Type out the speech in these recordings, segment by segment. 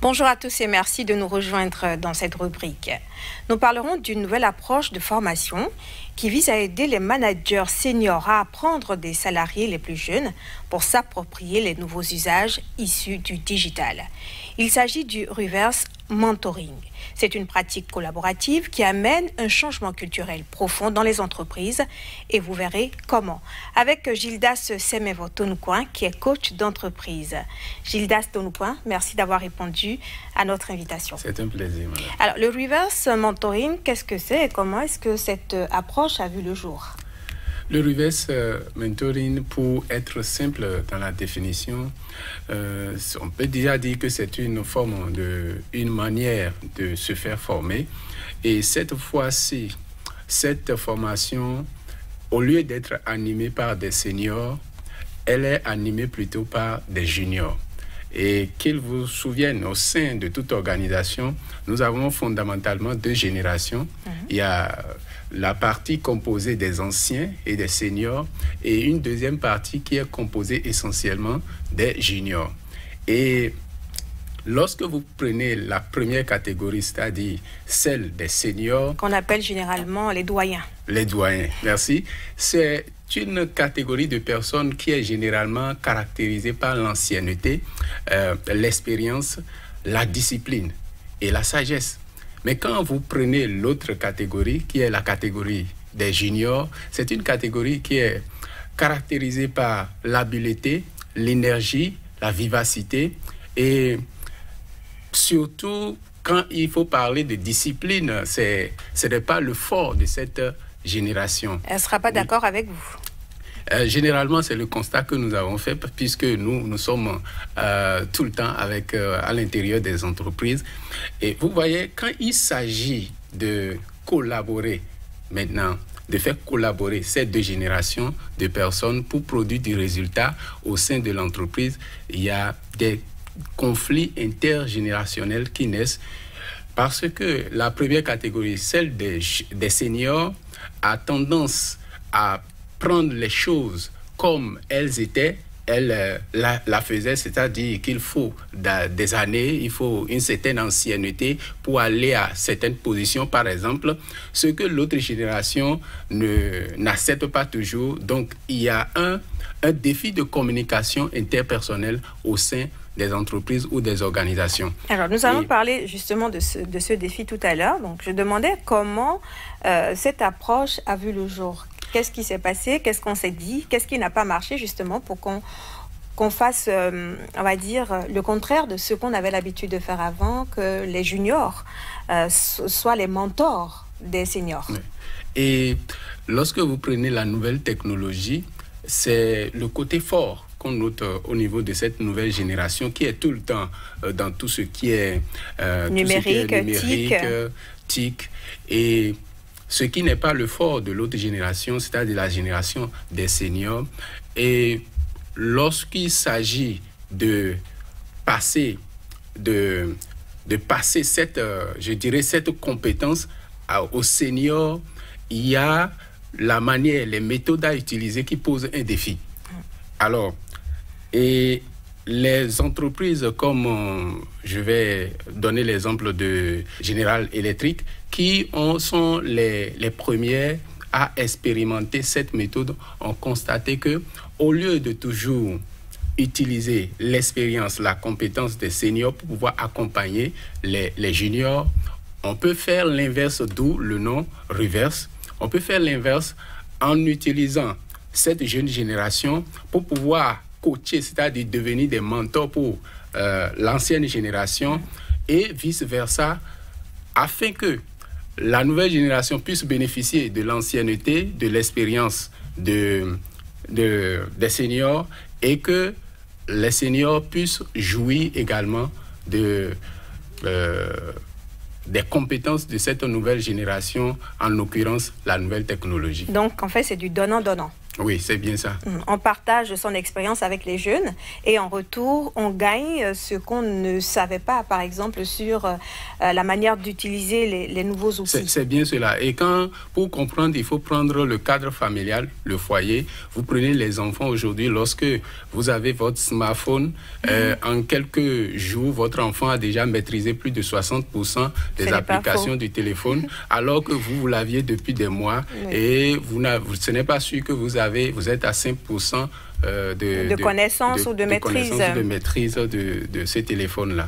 Bonjour à tous et merci de nous rejoindre dans cette rubrique. Nous parlerons d'une nouvelle approche de formation qui vise à aider les managers seniors à apprendre des salariés les plus jeunes pour s'approprier les nouveaux usages issus du digital. Il s'agit du reverse mentoring. C'est une pratique collaborative qui amène un changement culturel profond dans les entreprises et vous verrez comment. Avec Gildas Semevo Tonoucoin qui est coach d'entreprise. Gildas Tonoucoin, merci d'avoir répondu à notre invitation. C'est un plaisir, madame. Alors, le reverse mentoring, qu'est-ce que c'est et comment est-ce que cette approche a vu le jour? Le reverse mentoring, pour être simple dans la définition, on peut déjà dire que c'est une manière de se faire former. Et cette fois-ci, cette formation, au lieu d'être animée par des seniors, elle est animée plutôt par des juniors. Et qu'ils vous souviennent, au sein de toute organisation, nous avons fondamentalement deux générations. Il y a la partie composée des anciens et des seniors et une deuxième partie qui est composée essentiellement des juniors. Et lorsque vous prenez la première catégorie, c'est-à-dire celle des seniors... Qu'on appelle généralement les doyens. Les doyens, merci. C'est une catégorie de personnes qui est généralement caractérisée par l'ancienneté, l'expérience, la discipline et la sagesse. Mais quand vous prenez l'autre catégorie, qui est la catégorie des juniors, c'est une catégorie qui est caractérisée par l'habileté, l'énergie, la vivacité et surtout, quand il faut parler de discipline, ce n'est pas le fort de cette génération. Elle ne sera pas d'accord avec vous? Généralement, c'est le constat que nous avons fait puisque nous sommes tout le temps à l'intérieur des entreprises. Et vous voyez, quand il s'agit de collaborer maintenant, de faire collaborer ces deux générations de personnes pour produire du résultat au sein de l'entreprise, il y a des conflits intergénérationnels qui naissent parce que la première catégorie, celle des seniors, a tendance à prendre les choses comme elles étaient, elle la faisait, c'est-à-dire qu'il faut des années, il faut une certaine ancienneté pour aller à certaines positions, par exemple, ce que l'autre génération n'accepte pas toujours. Donc, il y a un défi de communication interpersonnelle au sein des entreprises ou des organisations. Alors, nous allons parler justement de ce défi tout à l'heure. Donc, je demandais comment cette approche a vu le jour. Qu'est-ce qui s'est passé? Qu'est-ce qu'on s'est dit? Qu'est-ce qui n'a pas marché justement pour qu'on fasse, on va dire, le contraire de ce qu'on avait l'habitude de faire avant, que les juniors soient les mentors des seniors? Oui. Et lorsque vous prenez la nouvelle technologie, c'est le côté fort qu'on note au niveau de cette nouvelle génération qui est tout le temps dans tout ce qui est numérique, TIC et ce qui n'est pas le fort de l'autre génération, c'est-à-dire la génération des seniors. Et lorsqu'il s'agit de passer cette, je dirais, cette compétence aux seniors, il y a la manière, les méthodes à utiliser qui posent un défi. Alors, et les entreprises comme, je vais donner l'exemple de General Electric, qui sont les premières à expérimenter cette méthode, ont constaté que au lieu de toujours utiliser l'expérience, la compétence des seniors pour pouvoir accompagner les juniors, on peut faire l'inverse, d'où le nom reverse. On peut faire l'inverse en utilisant cette jeune génération pour pouvoir coacher, c'est-à-dire devenir des mentors pour l'ancienne génération et vice-versa, afin que la nouvelle génération puisse bénéficier de l'ancienneté, de l'expérience des seniors et que les seniors puissent jouir également des compétences de cette nouvelle génération, en l'occurrence la nouvelle technologie. Donc, en fait, c'est du donnant-donnant. Oui, c'est bien ça. On partage son expérience avec les jeunes et en retour, on gagne ce qu'on ne savait pas, par exemple, sur la manière d'utiliser les nouveaux outils. C'est bien cela. Et pour comprendre, il faut prendre le cadre familial, le foyer. Vous prenez les enfants aujourd'hui, lorsque vous avez votre smartphone, en quelques jours, votre enfant a déjà maîtrisé plus de 60% des applications du téléphone, alors que vous l'aviez depuis des mois et ce n'est pas sûr que vous êtes à 5% de connaissance ou de maîtrise de ces téléphones-là.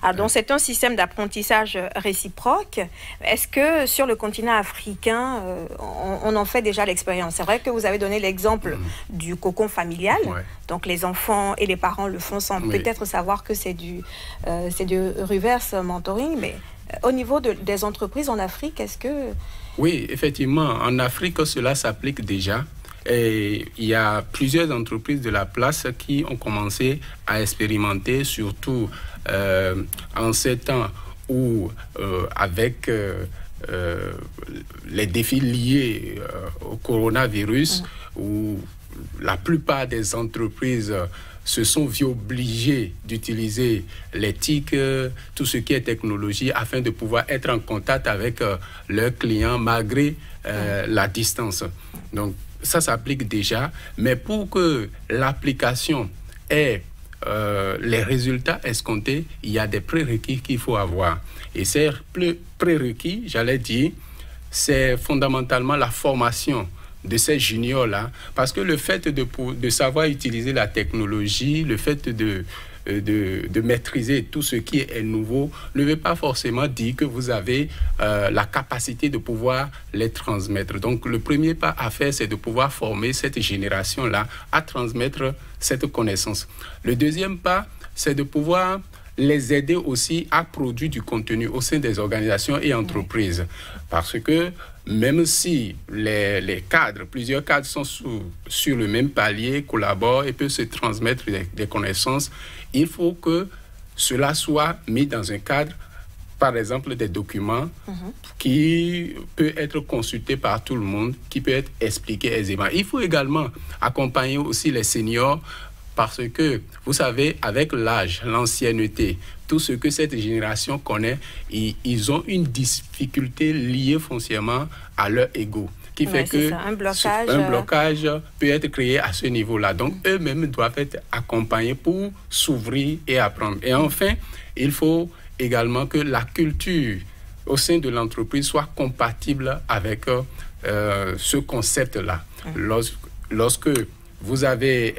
Alors, donc, c'est un système d'apprentissage réciproque. Est-ce que sur le continent africain, on en fait déjà l'expérience? C'est vrai que vous avez donné l'exemple du cocon familial. Donc, les enfants et les parents le font sans peut-être savoir que c'est du reverse mentoring. Mais au niveau des entreprises en Afrique, est-ce que... Oui, effectivement, en Afrique, cela s'applique déjà. Et il y a plusieurs entreprises de la place qui ont commencé à expérimenter, surtout en ces temps où, avec les défis liés au coronavirus, où la plupart des entreprises se sont vues obligées d'utiliser les TIC, tout ce qui est technologie, afin de pouvoir être en contact avec leurs clients malgré la distance. Donc, ça s'applique déjà, mais pour que l'application ait les résultats escomptés, il y a des prérequis qu'il faut avoir. Et ces prérequis, j'allais dire, c'est fondamentalement la formation de ces juniors-là, parce que le fait de savoir utiliser la technologie, le fait de maîtriser tout ce qui est nouveau ne veut pas forcément dire que vous avez la capacité de pouvoir les transmettre. Donc, le premier pas à faire, c'est de pouvoir former cette génération-là à transmettre cette connaissance. Le deuxième pas, c'est de pouvoir les aider aussi à produire du contenu au sein des organisations et entreprises. Parce que même si les cadres, plusieurs cadres sont sur le même palier, collaborent et peuvent se transmettre des connaissances, il faut que cela soit mis dans un cadre, par exemple des documents qui peut être consulté par tout le monde, qui peut être expliqué aisément. Il faut également accompagner aussi les seniors, parce que, vous savez, avec l'âge, l'ancienneté, tout ce que cette génération connaît, ils ont une difficulté liée foncièrement à leur ego, qui fait que un blocage peut être créé à ce niveau-là. Donc, eux-mêmes doivent être accompagnés pour s'ouvrir et apprendre. Et enfin, il faut également que la culture au sein de l'entreprise soit compatible avec ce concept-là. Lorsque vous avez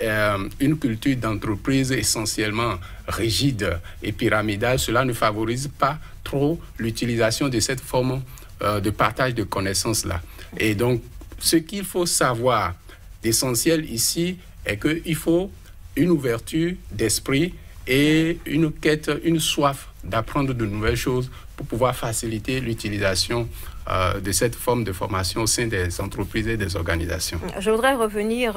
une culture d'entreprise essentiellement rigide et pyramidale, cela ne favorise pas trop l'utilisation de cette forme de partage de connaissances-là. Et donc, ce qu'il faut savoir d'essentiel ici est qu'il faut une ouverture d'esprit et une quête, une soif d'apprendre de nouvelles choses pour pouvoir faciliter l'utilisation de cette forme de formation au sein des entreprises et des organisations. Je voudrais revenir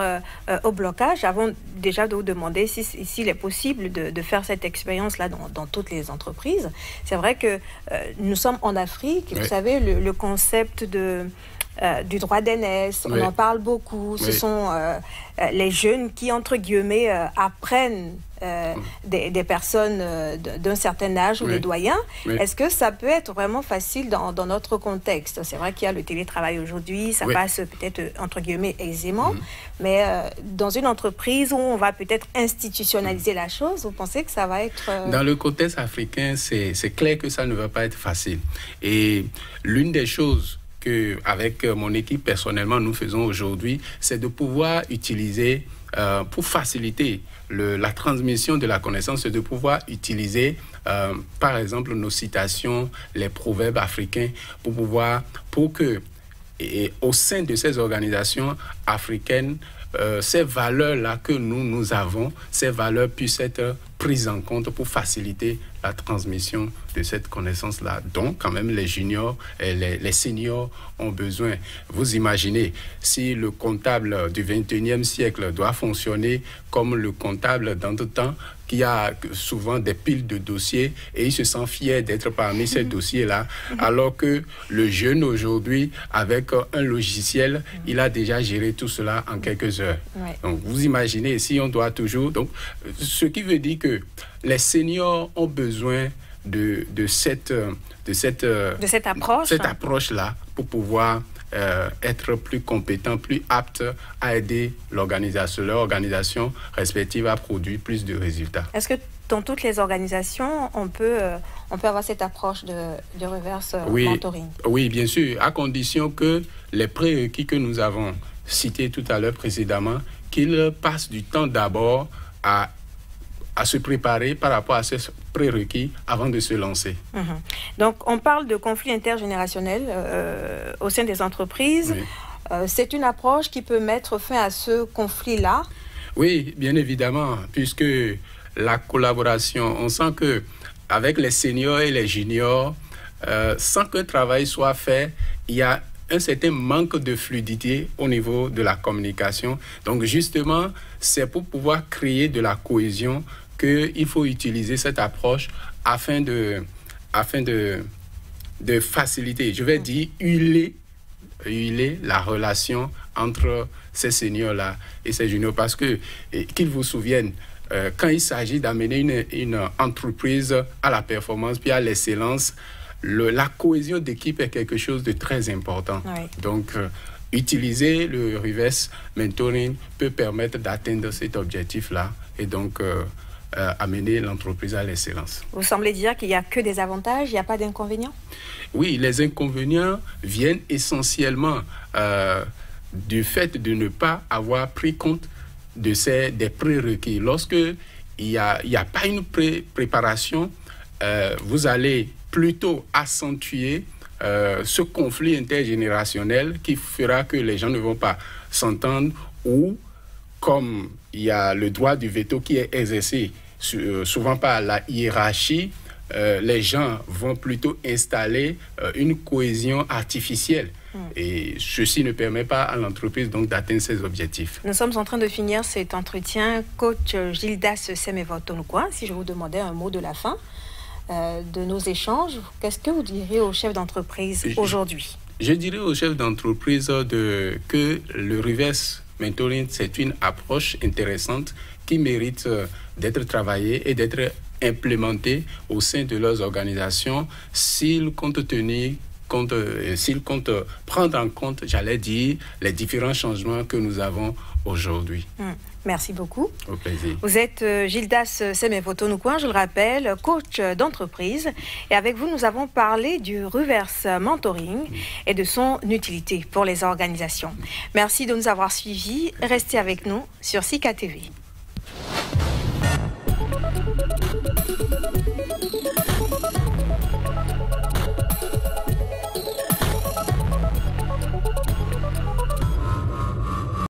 au blocage avant déjà de vous demander s'il est possible de faire cette expérience-là dans toutes les entreprises. C'est vrai que nous sommes en Afrique, vous savez, le concept du droit d'aînesse, on en parle beaucoup. Ce sont les jeunes qui, entre guillemets, apprennent des personnes d'un certain âge ou des doyens. Est-ce que ça peut être vraiment facile dans notre contexte? C'est vrai qu'il y a le télétravail aujourd'hui, ça passe peut-être, entre guillemets, aisément, mais dans une entreprise où on va peut-être institutionnaliser la chose, vous pensez que ça va être... Dans le contexte africain, c'est clair que ça ne va pas être facile. Et l'une des choses qu'avec mon équipe, personnellement, nous faisons aujourd'hui, c'est de pouvoir utiliser, pour faciliter la transmission de la connaissance, c'est de pouvoir utiliser, par exemple, nos citations, les proverbes africains, pour que, au sein de ces organisations africaines, ces valeurs-là que nous avons, ces valeurs puissent être prise en compte pour faciliter la transmission de cette connaissance-là, dont quand même les juniors et les seniors ont besoin. Vous imaginez, si le comptable du 21e siècle doit fonctionner comme le comptable d'antan, qui a souvent des piles de dossiers et il se sent fier d'être parmi ces dossiers-là, alors que le jeune aujourd'hui, avec un logiciel, il a déjà géré tout cela en quelques heures. Ouais. Donc, vous imaginez, si on doit toujours... Donc, ce qui veut dire que les seniors ont besoin de cette approche-là pour pouvoir être plus compétent, plus apte à aider leur organisation respective à produire plus de résultats. Est-ce que dans toutes les organisations, on peut avoir cette approche de reverse mentoring? Oui, bien sûr, à condition que les prérequis que nous avons cités tout à l'heure précédemment, qu'ils passent du temps d'abord à se préparer par rapport à ces prérequis avant de se lancer. Donc, on parle de conflits intergénérationnels au sein des entreprises. Oui. C'est une approche qui peut mettre fin à ce conflit-là? Oui, bien évidemment, puisque la collaboration, on sent que avec les seniors et les juniors, sans qu'un travail soit fait, il y a un certain manque de fluidité au niveau de la communication. Donc, justement, c'est pour pouvoir créer de la cohésion qu'il faut utiliser cette approche afin de faciliter, je vais dire, huiler la relation entre ces seniors-là et ces juniors. Parce que, qu'ils vous souviennent, quand il s'agit d'amener une entreprise à la performance puis à l'excellence, la cohésion d'équipe est quelque chose de très important. Oui. Donc, utiliser le reverse mentoring peut permettre d'atteindre cet objectif-là et donc amener l'entreprise à l'excellence. Vous semblez dire qu'il n'y a que des avantages, il n'y a pas d'inconvénients? Oui, les inconvénients viennent essentiellement du fait de ne pas avoir pris compte des prérequis. Lorsque il n'y a pas une préparation, vous allez plutôt accentuer ce conflit intergénérationnel qui fera que les gens ne vont pas s'entendre ou, comme il y a le droit du veto qui est exercé souvent par la hiérarchie, les gens vont plutôt installer une cohésion artificielle. Et ceci ne permet pas à l'entreprise donc d'atteindre ses objectifs. Nous sommes en train de finir cet entretien. Coach Gildas Semevotonukwa, si je vous demandais un mot de la fin de nos échanges, qu'est-ce que vous diriez aux chefs d'entreprise aujourd'hui? Je dirais aux chefs d'entreprise que le reverse mentoring, c'est une approche intéressante qui mérite d'être travaillée et d'être implémentée au sein de leurs organisations s'ils comptent prendre en compte, j'allais dire, les différents changements que nous avons aujourd'hui. Merci beaucoup. Au plaisir. Vous êtes Gildas Semevotonukwa, je le rappelle, coach d'entreprise. Et avec vous, nous avons parlé du reverse mentoring et de son utilité pour les organisations. Merci de nous avoir suivis. Restez avec nous sur Sika TV.